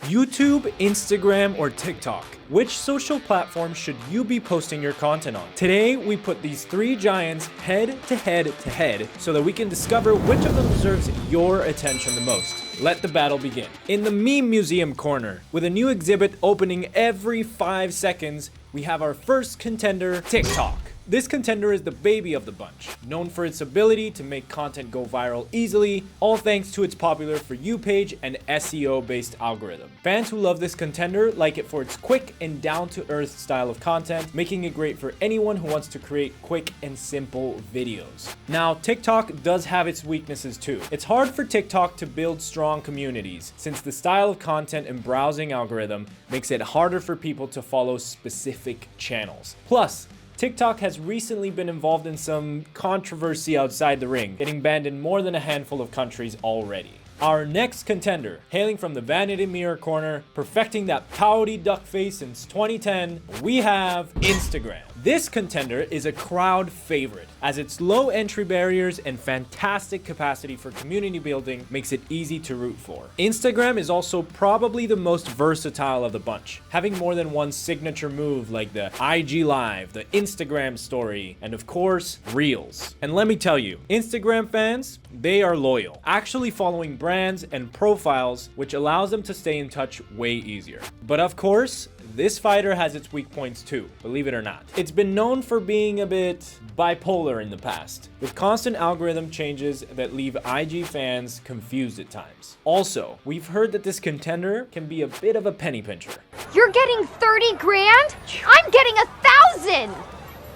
YouTube, Instagram, or TikTok? Which social platform should you be posting your content on? Today, we put these three giants head to head so that we can discover which of them deserves your attention the most. Let the battle begin. In the meme museum corner, with a new exhibit opening every 5 seconds, we have our first contender, TikTok. This contender is the baby of the bunch, known for its ability to make content go viral easily, all thanks to its popular For You page and SEO-based algorithm. Fans who love this contender like it for its quick and down-to-earth style of content, making it great for anyone who wants to create quick and simple videos. Now, TikTok does have its weaknesses too. It's hard for TikTok to build strong communities, since the style of content and browsing algorithm makes it harder for people to follow specific channels. Plus, TikTok has recently been involved in some controversy outside the ring, getting banned in more than a handful of countries already. Our next contender, hailing from the vanity mirror corner, perfecting that pouty duck face since 2010, we have Instagram. This contender is a crowd favorite, as its low entry barriers and fantastic capacity for community building makes it easy to root for. Instagram is also probably the most versatile of the bunch, having more than one signature move like the IG Live, the Instagram story, and of course, Reels. And let me tell you, Instagram fans, they are loyal, actually following brands and profiles, which allows them to stay in touch way easier. But of course, this fighter has its weak points too, believe it or not. It's been known for being a bit bipolar in the past, with constant algorithm changes that leave IG fans confused at times. Also, we've heard that this contender can be a bit of a penny pincher. You're getting 30 grand? I'm getting 1,000!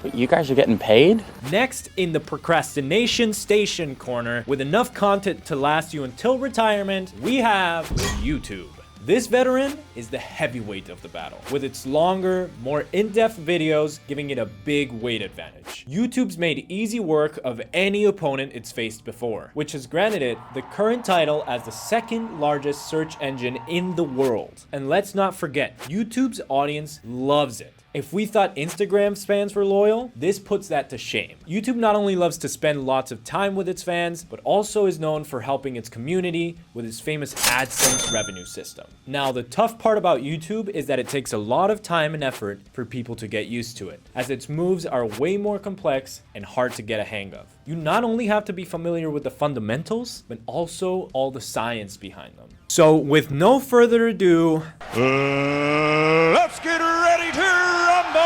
But you guys are getting paid? Next, in the procrastination station corner, with enough content to last you until retirement, we have YouTube. This veteran is the heavyweight of the battle, with its longer, more in-depth videos giving it a big weight advantage. YouTube's made easy work of any opponent it's faced before, which has granted it the current title as the second largest search engine in the world. And let's not forget, YouTube's audience loves it. If we thought Instagram's fans were loyal, this puts that to shame. YouTube not only loves to spend lots of time with its fans, but also is known for helping its community with its famous AdSense revenue system. Now, the tough part about YouTube is that it takes a lot of time and effort for people to get used to it, as its moves are way more complex and hard to get a hang of. You not only have to be familiar with the fundamentals, but also all the science behind them. So with no further ado, let's get ready to rumble!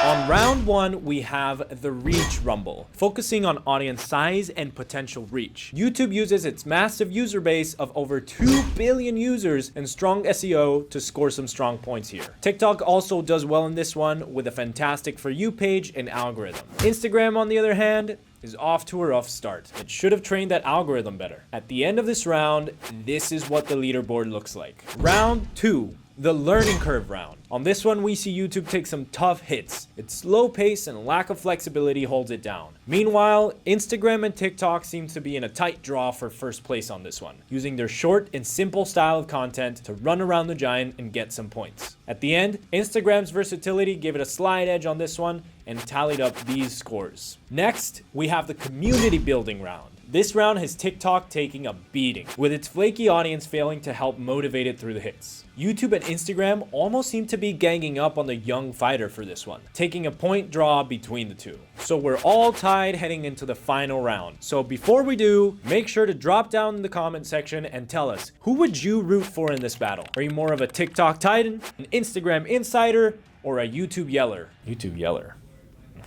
On round one, we have the Reach Rumble, focusing on audience size and potential reach. YouTube uses its massive user base of over 2 billion users and strong SEO to score some strong points here. TikTok also does well in this one with a fantastic For You page and algorithm. Instagram, on the other hand, is off to a rough start. It should have trained that algorithm better. At the end of this round, this is what the leaderboard looks like. Round 2. The learning curve round. On this one, we see YouTube take some tough hits. Its slow pace and lack of flexibility holds it down. Meanwhile, Instagram and TikTok seem to be in a tight draw for first place on this one, using their short and simple style of content to run around the giant and get some points. At the end, Instagram's versatility gave it a slight edge on this one and tallied up these scores. Next, we have the community building round. This round has TikTok taking a beating, with its flaky audience failing to help motivate it through the hits. YouTube and Instagram almost seem to be ganging up on the young fighter for this one, taking a point draw between the two. So we're all tied heading into the final round. So before we do, make sure to drop down in the comment section and tell us, who would you root for in this battle? Are you more of a TikTok titan, an Instagram insider, or a YouTube yeller? YouTube yeller.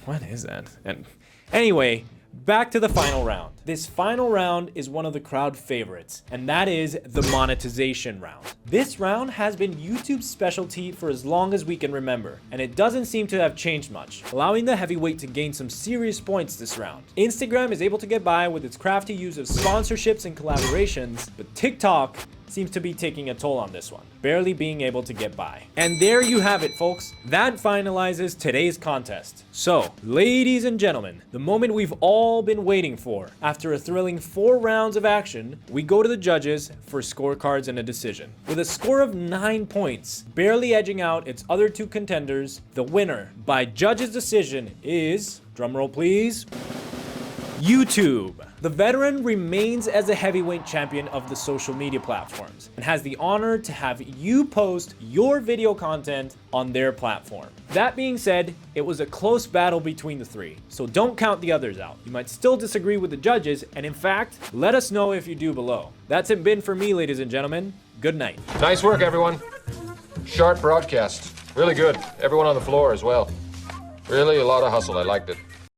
What is that? And anyway, back to the final round. This final round is one of the crowd favorites, and that is the monetization round. This round has been YouTube's specialty for as long as we can remember, and it doesn't seem to have changed much, allowing the heavyweight to gain some serious points this round. Instagram is able to get by with its crafty use of sponsorships and collaborations, but TikTok seems to be taking a toll on this one, barely being able to get by. And there you have it, folks. That finalizes today's contest. So, ladies and gentlemen, the moment we've all been waiting for. After a thrilling 4 rounds of action, we go to the judges for scorecards and a decision. With a score of 9 points, barely edging out its other 2 contenders, the winner by judges' decision is, drumroll please, YouTube. The veteran remains as a heavyweight champion of the social media platforms and has the honor to have you post your video content on their platform. That being said, it was a close battle between the three, so don't count the others out. You might still disagree with the judges, and in fact, let us know if you do below. That's it been for me, ladies and gentlemen. Good night. Nice work, everyone. Sharp broadcast. Really good. Everyone on the floor as well. Really a lot of hustle. I liked it.